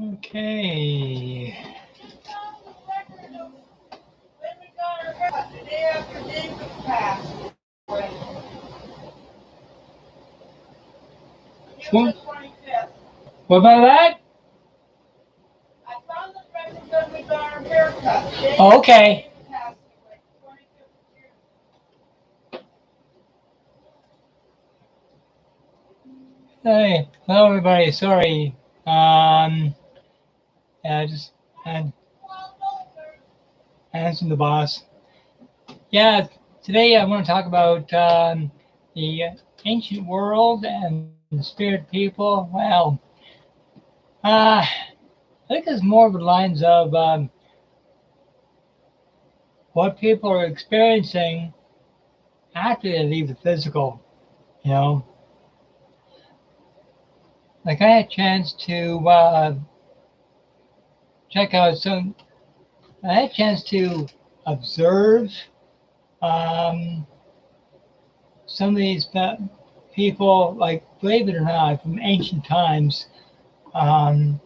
Okay. What, what about that? Okay. Hey, hello everybody. Sorry. I just had answering the boss. Yeah, today I want to talk about the ancient world and spirit people. Well, I think it's more of the lines of what people are experiencing after they leave the physical. You know, like I had a chance to check out some. I had a chance to observe um, some of these people, like believe it or not, from ancient times, um,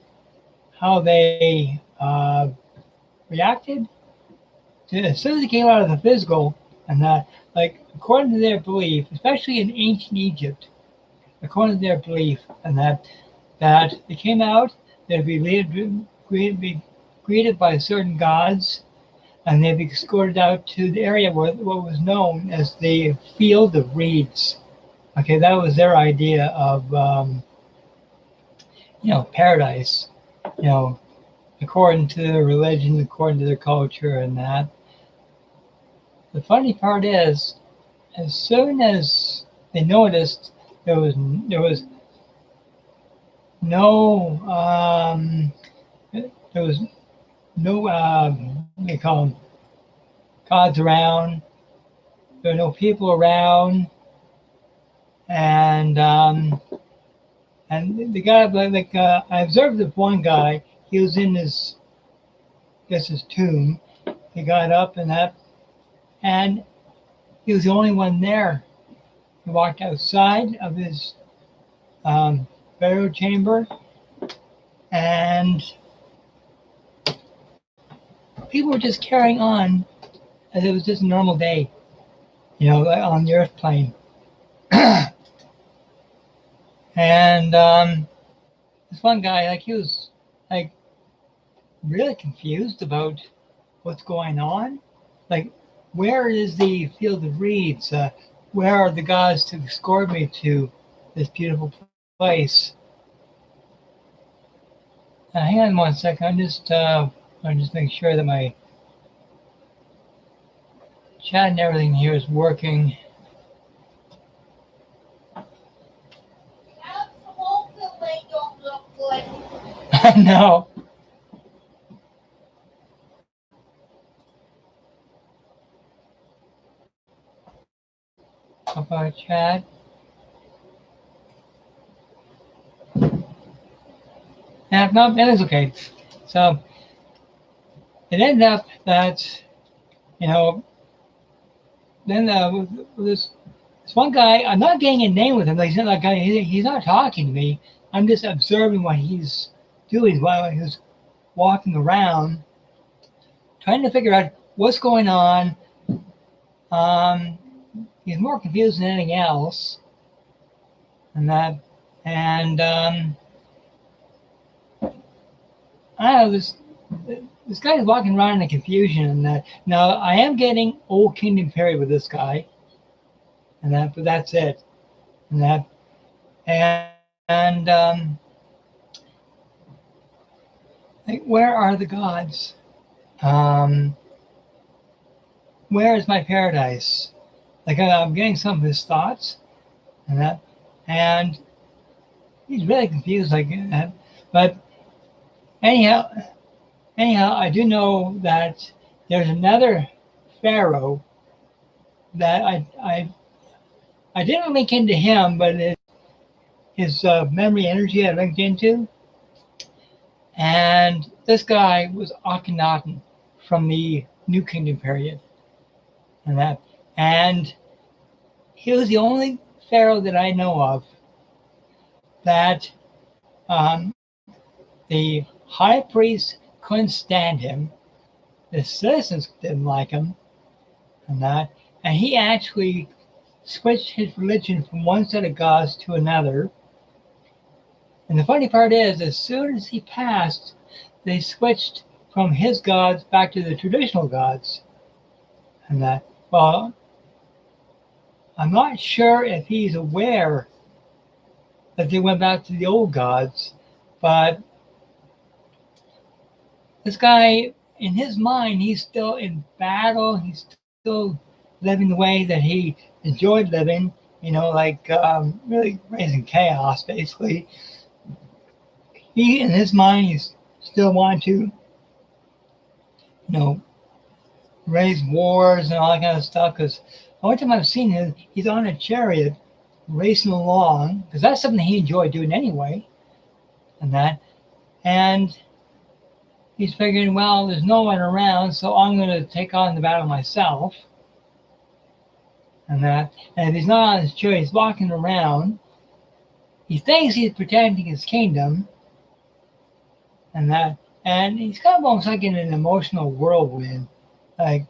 how they reacted to as soon as they came out of the physical, and that, like according to their belief, especially in ancient Egypt, according to their belief, and that they came out, they'd be greeted by certain gods, and they'd be escorted out to the area where what was known as the field of reeds. Okay, that was their idea of paradise. You know, according to their religion, according to their culture, and that. The funny part is, as soon as they noticed there was no there was no what do you call them, gods around. There were no people around, and the guy, like I observed this one guy. He was in his, I guess, his tomb. He got up and he was the only one there. He walked outside of his burial chamber, and people were just carrying on as it was just a normal day, like on the earth plane. And this one guy, like he was like really confused about what's going on. Like, where is the field of reeds? Where are the gods to escort me to this beautiful place? Hang on one second. I'm just make sure that my chat and everything here is working. I know. How about chat? Yeah, no, that is okay. So it ended up that, you know, then this one guy, I'm not getting a name with him. Like, he's not talking to me. I'm just observing what he's doing while he's walking around, trying to figure out what's going on. He's more confused than anything else, and that, and I don't know, this guy's walking around in confusion, and that. Now I am getting Old Kingdom period with this guy, and that, but that's it, and that, and like, where are the gods? Um, where is my paradise? Like, I'm getting some of his thoughts, and that, and he's really confused like that. But anyhow, I do know that there's another pharaoh that I didn't link into him, but his memory energy I linked into, and this guy was Akhenaten from the New Kingdom period, and that, and he was the only pharaoh that I know of that the high priest couldn't stand him. The citizens didn't like him, and he actually switched his religion from one set of gods to another. And the funny part is, as soon as he passed, they switched from his gods back to the traditional gods. Well, I'm not sure if he's aware that they went back to the old gods, but this guy, in his mind, he's still in battle. He's still living the way that he enjoyed living, like really raising chaos, basically. He, in his mind, he's still wanting to, raise wars and all that kind of stuff. Because the only time I've seen him, he's on a chariot racing along, because that's something he enjoyed doing anyway, and he's figuring, well, there's no one around, so I'm going to take on the battle myself. And if he's not on his chariot, he's walking around. He thinks he's protecting his kingdom, and he's kind of almost like in an emotional whirlwind. Like,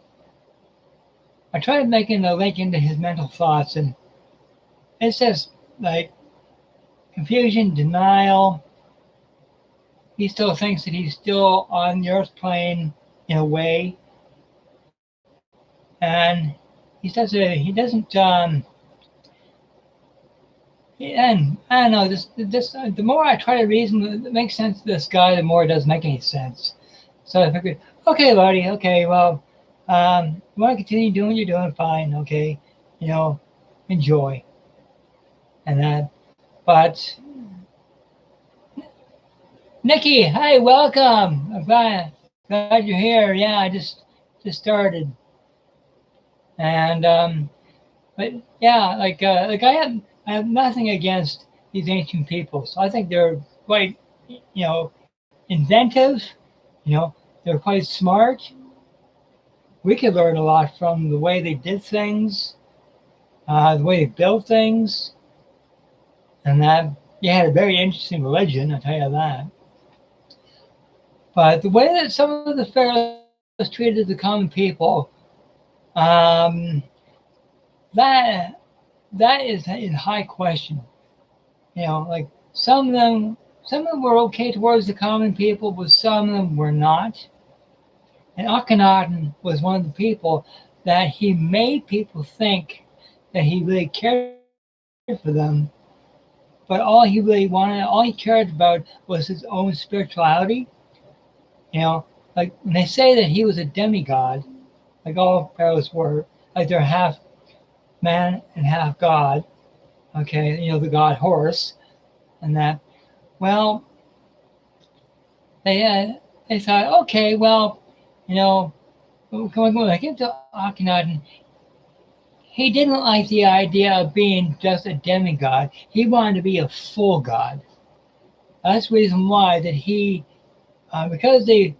I tried making a link into his mental thoughts, and it's just like confusion, denial. He still thinks that he's still on the earth plane in a way, and he doesn't. And I don't know. This. The more I try to reason, it makes sense to this guy, the more it doesn't make any sense. So I figured, okay, buddy. Okay, well, you want to continue doing what you're doing, fine. Okay, enjoy. But Nikki, hi, welcome. I'm glad you're here. Yeah, I just started, and but yeah, like I have nothing against these ancient peoples. I think they're quite, inventive. They're quite smart. We could learn a lot from the way they did things, the way they built things, and they had a very interesting religion, I'll tell you that. But the way that some of the pharaohs treated the common people, that is in high question. Like some of them were okay towards the common people, but some of them were not. And Akhenaten was one of the people that he made people think that he really cared for them, but all he cared about was his own spirituality. Like when they say that he was a demigod, like all pharaohs were, like they're half man and half god. Okay, the god Horus, well, they thought, okay, well, when I get to Akhenaten, he didn't like the idea of being just a demigod. He wanted to be a full god. That's the reason why that he, because the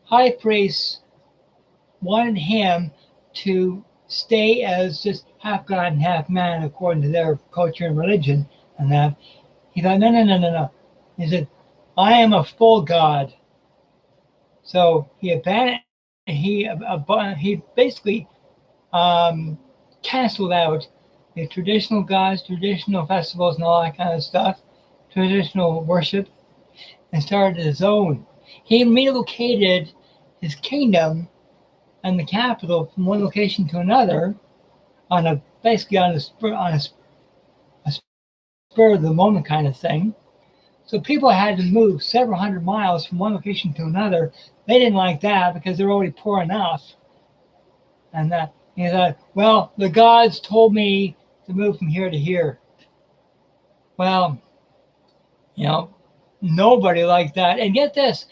high priests wanted him to stay as just half god and half man according to their culture and religion, he thought, no. He said, I am a full god. So he abandoned. He basically canceled out the traditional gods, traditional festivals, and all that kind of stuff, traditional worship, and started his own. He relocated his kingdom and the capital from one location to another on a spur of the moment kind of thing. So people had to move several hundred miles from one location to another. They didn't like that because they're already poor enough. And he thought, well, the gods told me to move from here to here. Well, nobody liked that. And get this,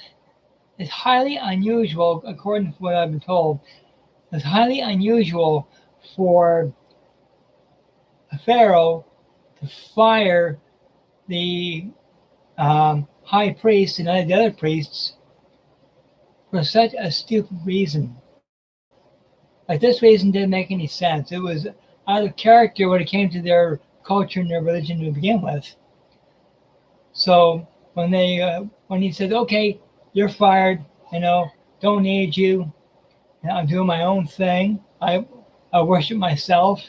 it's highly unusual, according to what I've been told, it's highly unusual for a pharaoh to fire the high priest and the other priests for such a stupid reason. Like, this reason didn't make any sense. It was out of character when it came to their culture and their religion to begin with. So when he said, okay, you're fired, don't need you. I'm doing my own thing. I worship myself.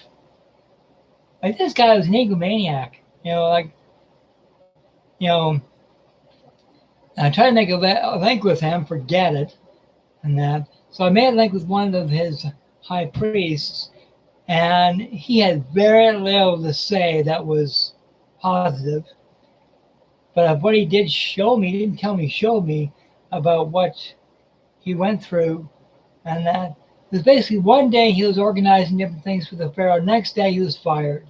Like this guy was an egomaniac. Like, you know, I tried to make a link with him, forget it, and that. So I made a link with one of his high priests, and he had very little to say that was positive. But what he did show me, he didn't tell me, showed me about what he went through, and that was basically one day he was organizing different things for the pharaoh. Next day he was fired,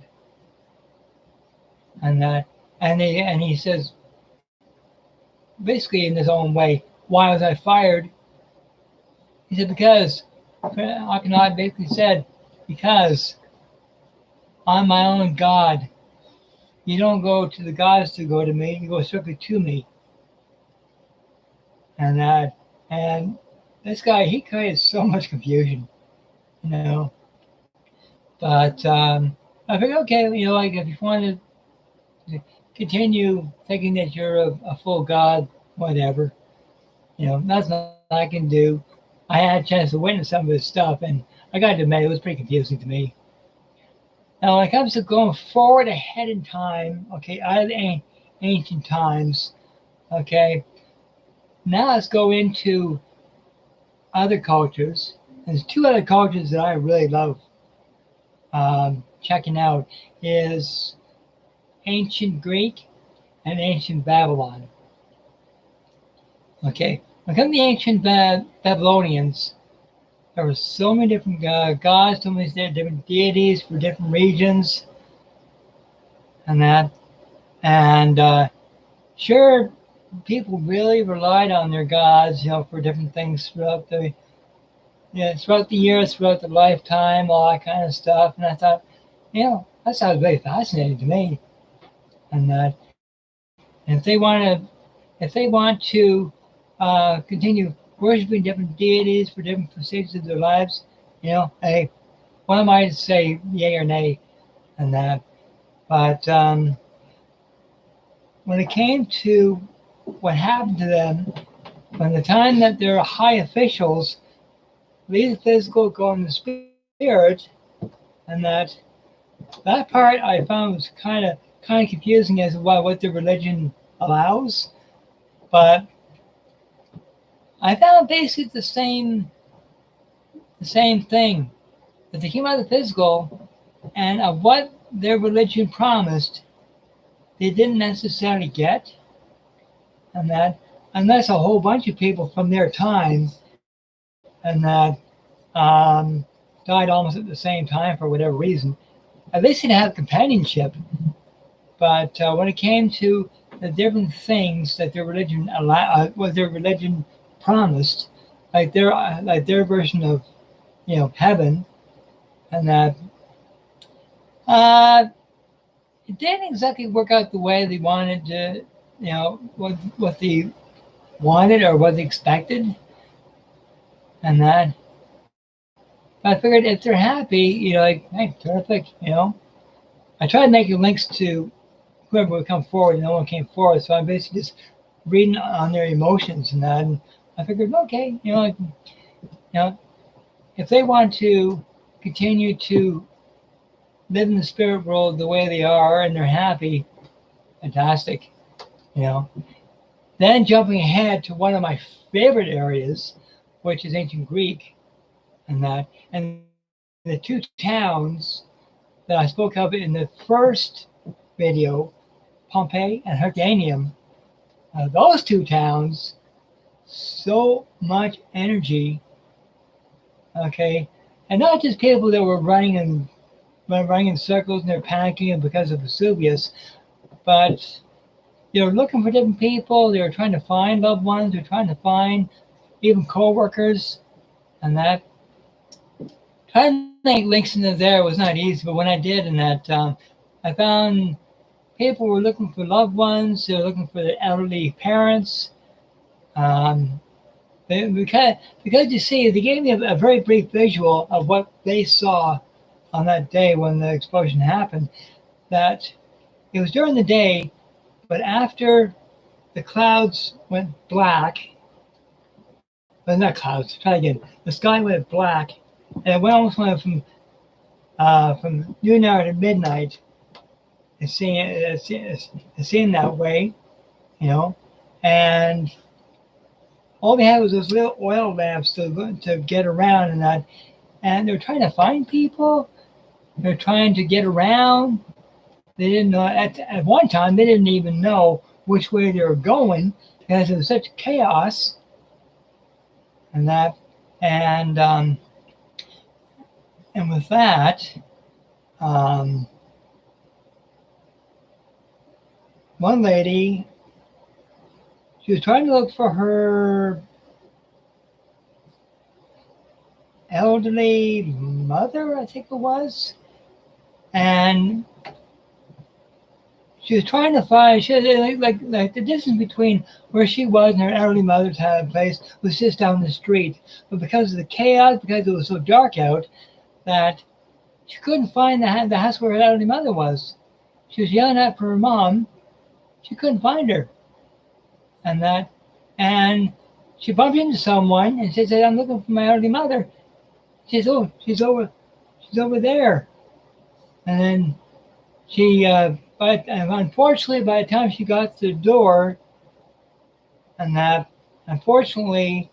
and that, and he says, basically in his own way, why was I fired? He said, because Akhenaten basically said, because I'm my own God. You don't go to the gods to go to me, you go strictly to me. And that, and this guy, he created so much confusion, you know. But I figured, okay, like if you want to continue thinking that you're a full God, whatever, that's nothing I can do. I had a chance to witness some of his stuff, and I got to admit, it was pretty confusing to me. Now, when it comes to going forward ahead in time, okay, out of the ancient times, okay, now let's go into other cultures. There's two other cultures that I really love checking out is ancient Greek and ancient Babylon. Okay, when it comes to the ancient Babylonians, there were so many different gods, so many different deities for different regions, and that. And sure, people really relied on their gods, for different things throughout the years, throughout the lifetime, all that kind of stuff. And I thought, that sounds very fascinating to me. And that, and if they want to continue worshiping different deities for different stages of their lives, hey, what am I to say, yay or nay, and that? But when it came to what happened to them, when the time that their high officials leave the physical, go in the spirit, and that part I found was kind of confusing as to what the religion allows, but I found basically the same thing, that they came out of the physical, and of what their religion promised, they didn't necessarily get, and that unless a whole bunch of people from their time, and that died almost at the same time for whatever reason, at least they'd have companionship. But when it came to the different things that their religion what their religion promised, like their version of heaven, and that it didn't exactly work out the way they wanted to, what they wanted or what they expected, and that. But I figured if they're happy, like, hey, terrific, I tried making links to whoever would come forward, and no one came forward, so I'm basically just reading on their emotions and that. And I figured, okay, if they want to continue to live in the spirit world the way they are and they're happy, fantastic, Then jumping ahead to one of my favorite areas, which is ancient Greek, and that, and the two towns that I spoke of in the first video, Pompeii and Herculaneum, those two towns, so much energy, okay, and not just people that were running in circles and they're panicking because of Vesuvius, but they were looking for different people. They were trying to find loved ones. They were trying to find even co-workers, and that. Trying to make links into there was not easy, but when I did, and that, I found people were looking for loved ones. They were looking for their elderly parents. Because you see, they gave me a very brief visual of what they saw on that day when the explosion happened. That it was during the day, but after the clouds went black but not clouds. Try again. The sky went black, and it went from noon hour to midnight. It seemed that way, you know, and all they had was those little oil lamps to get around and that, and they're trying to find people. They're trying to get around. They didn't know at one time. They didn't even know which way they were going because it was such chaos and that, and and with that, um, one lady, she was trying to look for her elderly mother, I think it was, and she was trying to find. She like the distance between where she was and her elderly mother's place was just down the street, but because of the chaos, because it was so dark out, that she couldn't find the house where her elderly mother was. She was yelling out for her mom. She couldn't find her, and that, and she bumped into someone, and she said, "I'm looking for my elderly mother." She said, "Oh, she's over there." And then but unfortunately, by the time she got to the door, and that, unfortunately,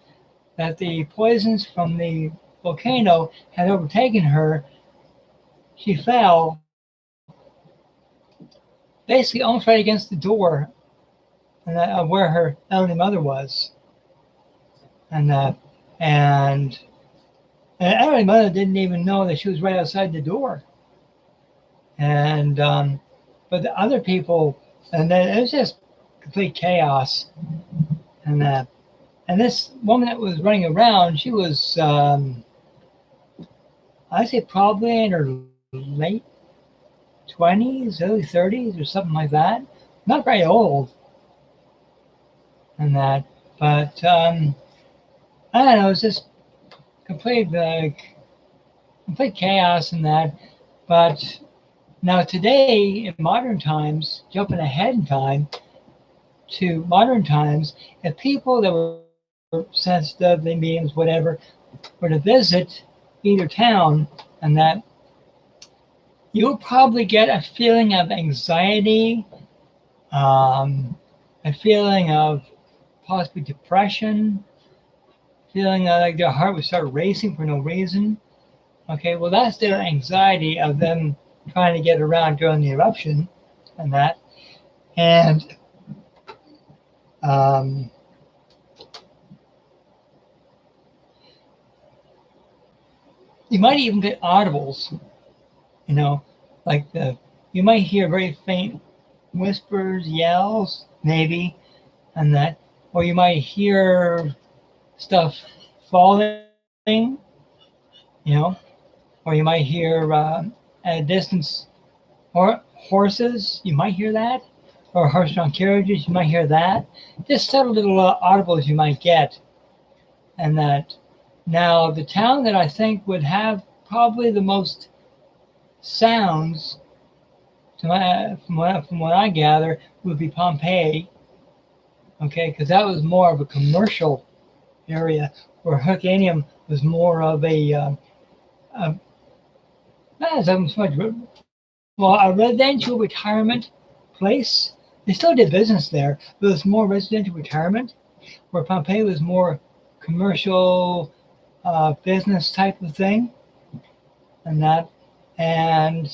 that the poisons from the volcano had overtaken her, she fell, basically almost right against the door, and of where her elderly mother was, and and the elderly mother didn't even know that she was right outside the door, and but the other people, and then it was just complete chaos, and and this woman that was running around, she was I'd say probably in her late 20s, early 30s, or something like that. Not very old, and that, but I don't know. It's just complete chaos and that. But now today, in modern times, jumping ahead in time to modern times, if people that were sensitive, the mediums, whatever, were to visit either town, and that, you'll probably get a feeling of anxiety, a feeling of possibly depression, feeling like their heart would start racing for no reason. Okay, well, that's their anxiety of them trying to get around during the eruption and that. And you might even get audibles, like you might hear very faint whispers, yells, maybe, and that, or you might hear stuff falling, or you might hear at a distance, or horses, you might hear that, or horse-drawn carriages, you might hear that. Just subtle little audibles you might get, and that. Now, the town that I think would have probably the most sounds, from what I gather, would be Pompeii. Okay, because that was more of a commercial area, where Herculaneum was more of not so much, well, a residential retirement place. They still did business there, but it was more residential retirement, where Pompeii was more commercial business type of thing, and that. And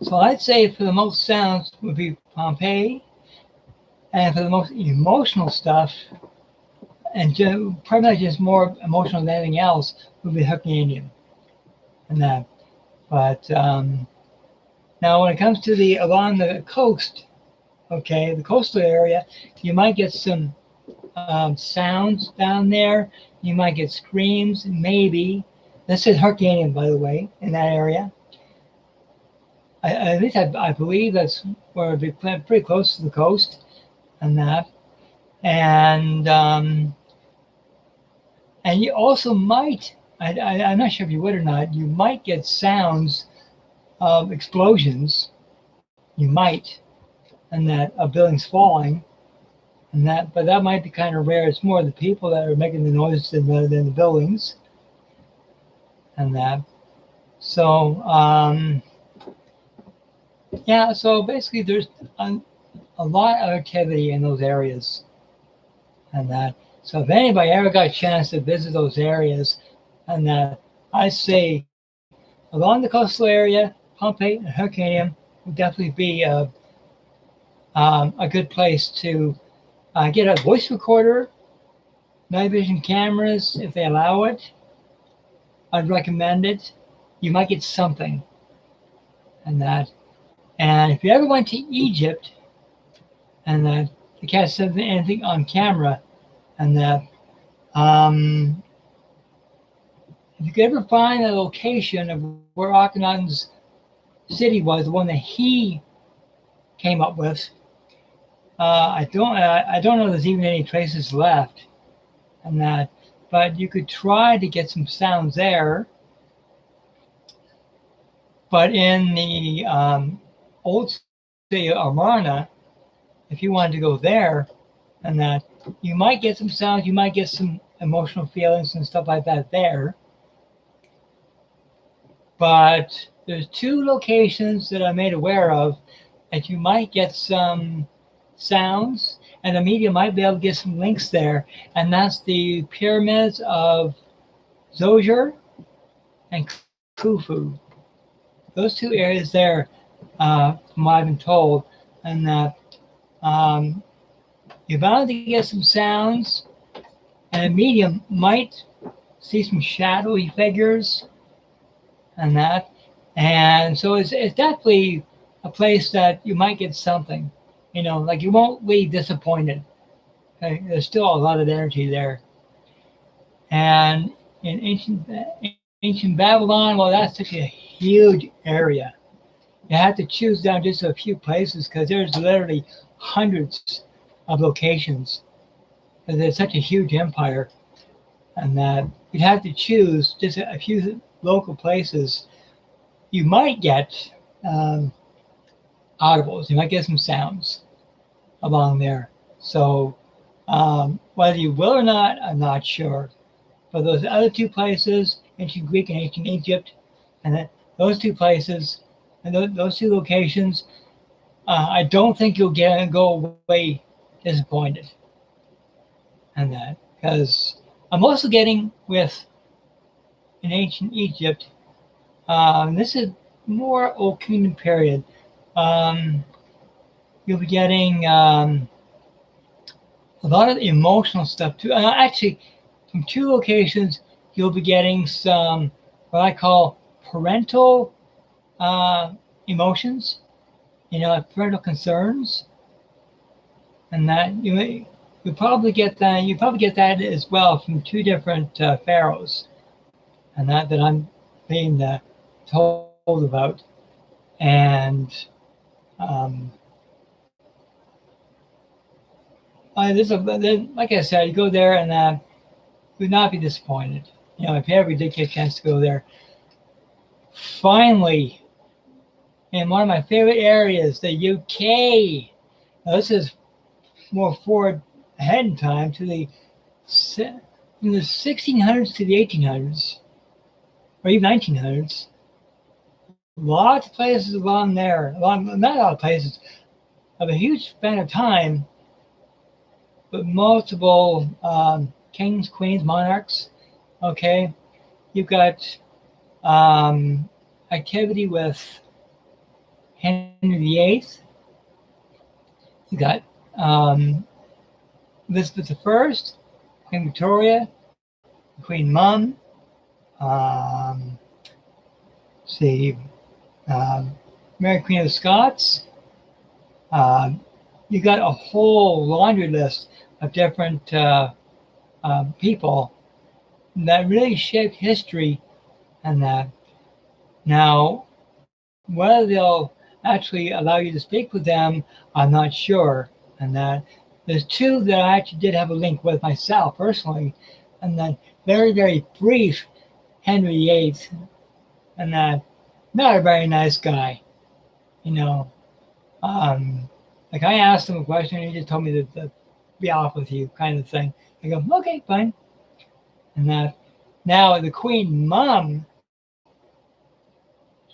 so I'd say for the most sounds would be Pompeii, and for the most emotional stuff, and probably just more emotional than anything else, would be Herculaneum, and that. But now when it comes to along the coast, okay, the coastal area, you might get some sounds down there. You might get screams, maybe. This is Herculaneum, by the way, in that area. At least I believe that's where it'd be pretty close to the coast, and that. And you also might, I'm not sure if you would or not, you might get sounds of explosions. You might, and that of buildings falling, and that, but that might be kind of rare. It's more the people that are making the noise than the buildings, and that. So yeah, so basically there's a lot of activity in those areas, and that. So if anybody ever got a chance to visit those areas, and that, I say along the coastal area, Pompeii and Herculaneum would definitely be a good place to get a voice recorder, night vision cameras if they allow it. I'd recommend it. You might get something, and that. And if you ever went to Egypt, and that to catch anything on camera, and that if you could ever find a location of where Akhenaten's city was, the one that he came up with, I don't know if there's even any traces left, and that, but you could try to get some sounds there. But in the old city of Amarna, if you wanted to go there, and that, you might get some sounds, you might get some emotional feelings and stuff like that there. But there's two locations that I'm made aware of that you might get some sounds, and the media might be able to get some links there, and that's the pyramids of Zoger and Khufu. Those two areas there, from what I've been told, and that you're bound to get some sounds, and a medium might see some shadowy figures, and that, and so it's definitely a place that you might get something, like you won't leave disappointed. Okay? There's still a lot of energy there. And in ancient Babylon, well, that's such a huge area. You have to choose down just a few places because there's literally hundreds of locations. Because it's such a huge empire, and that you'd have to choose just a few local places. You might get audibles. You might get some sounds along there. So whether you will or not, I'm not sure. But those other two places, ancient Greek and ancient Egypt, and those two places, and those two locations, I don't think you'll go away disappointed. And that, because I'm also getting with in ancient Egypt, this is more Old Kingdom period. You'll be getting a lot of emotional stuff too. Actually, from two locations, you'll be getting some what I call parental emotions, like parental concerns, and that you probably get that. You probably get that as well from two different pharaohs, and that I'm being told about, and like I said, you go there and you would not be disappointed. If you ever did get a chance to go there. Finally, in one of my favorite areas, the UK. Now, this is more forward ahead in time to from the 1600s to the 1800s, or even 1900s. Lots of places along there, not a lot of places, of a huge span of time, but multiple kings, queens, monarchs. Okay, you've got activity with Henry VIII. You got Elizabeth I, Queen Victoria, Queen Mum. See, Mary Queen of Scots. You got a whole laundry list of different people that really shaped history, and that. Now, whether they'll actually allow you to speak with them, I'm not sure. And that there's two that I actually did have a link with myself personally, and then very, very brief Henry VIII, and that not a very nice guy, Like I asked him a question, and he just told me the be off with you, kind of thing. I go, okay, fine. And that now the Queen Mom,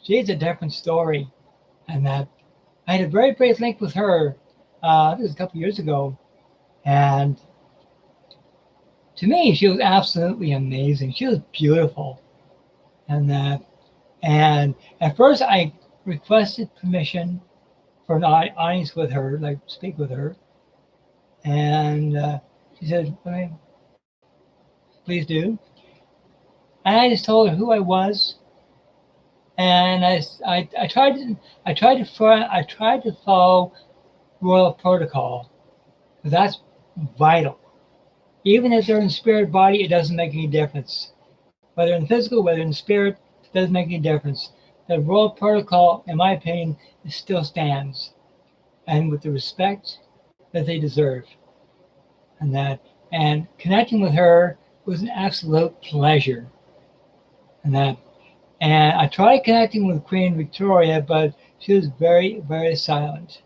she's a different story. And that I had a very brief link with her. This was a couple years ago, and to me, she was absolutely amazing. She was beautiful, and that. And at first, I requested permission for an audience with her, like speak with her, and she said, okay, "Please do." And I just told her who I was, and I tried to follow royal protocol, because that's vital. Even if they're in spirit body, it doesn't make any difference. Whether in physical, whether in spirit, it doesn't make any difference. The royal protocol, in my opinion, still stands, and with the respect that they deserve. And that, and connecting with her was an absolute pleasure. And that, and I tried connecting with Queen Victoria, but she was very, very silent,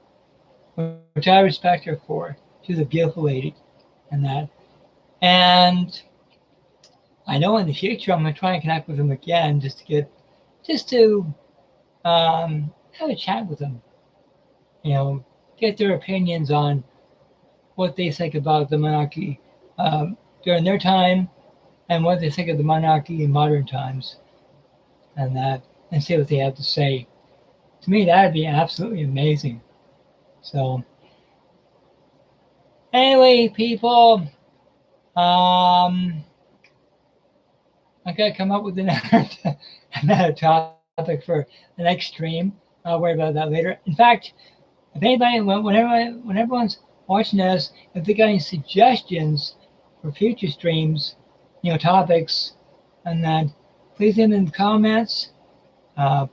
which I respect her for. She was a beautiful lady, and that. And I know in the future I'm going to try and connect with them again, just to have a chat with them. Get their opinions on what they think about the monarchy during their time, and what they think of the monarchy in modern times, and that, and see what they have to say. To me, that'd be absolutely amazing. So, anyway, people, I gotta come up with another topic for the next stream. I'll worry about that later. In fact, if anybody, when everyone's watching this, if they got any suggestions for future streams, topics, and that, please leave them in the comments.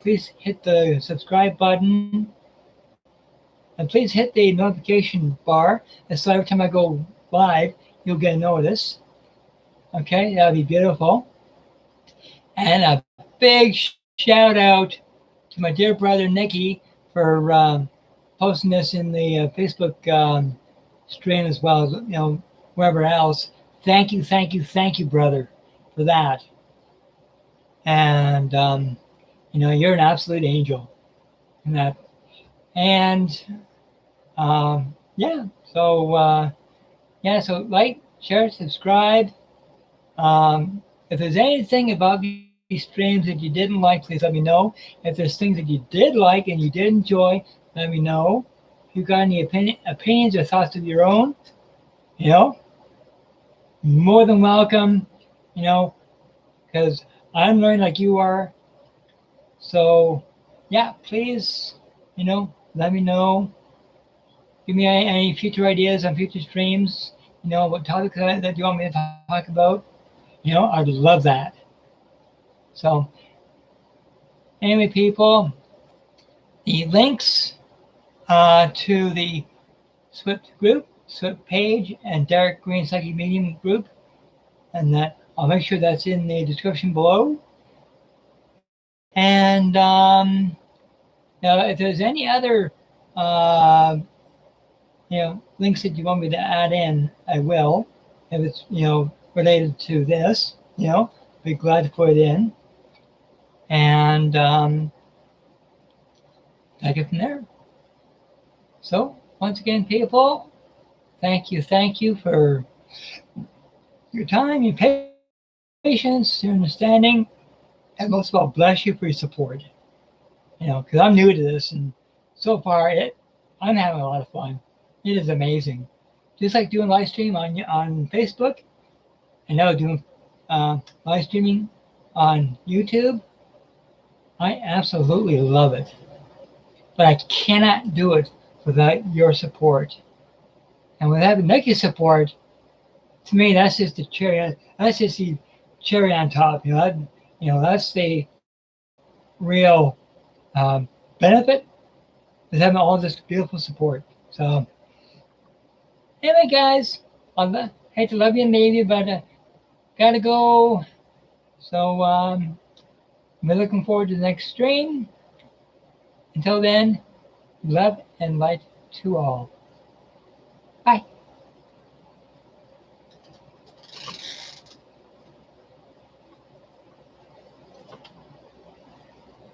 Please hit the subscribe button, and please hit the notification bar, and so every time I go live, you'll get a notice. Okay, that'll be beautiful. And a big shout out to my dear brother Nicky for posting this in the Facebook stream, as well as wherever else. Thank you, brother, for that. And you're an absolute angel in that. And yeah, so like, share, subscribe. If there's anything about these streams that you didn't like, please let me know. If there's things that you did like and you did enjoy, let me know. If you got any opinions or thoughts of your own, more than welcome, because I'm learning like you are. So, yeah, please, let me know. Give me any future ideas on future streams, what topics that you want me to talk about. I'd love that. So, anyway, people, the links to the SWIP group, SWIP page, and Derek Green Psychic Medium group, and that I'll make sure that's in the description below. And now, if there's any other links that you want me to add in, I will. If it's related to this, be glad to put it in. And take it from there. So, once again, people, thank you for your time, your patience, your understanding, and most of all, bless you for your support. Because I'm new to this, and so far, I'm having a lot of fun. It is amazing. Just like doing live stream on Facebook, and now doing live streaming on YouTube. I absolutely love it. But I cannot do it without your support. And without Nicky's support, to me, that's just the cherry. That's just the cherry on top. That's the real benefit, is having all this beautiful support. So, anyway, guys, I hate to love you and leave you, but gotta go. So, I'm looking forward to the next stream. Until then, love and light to all. Bye.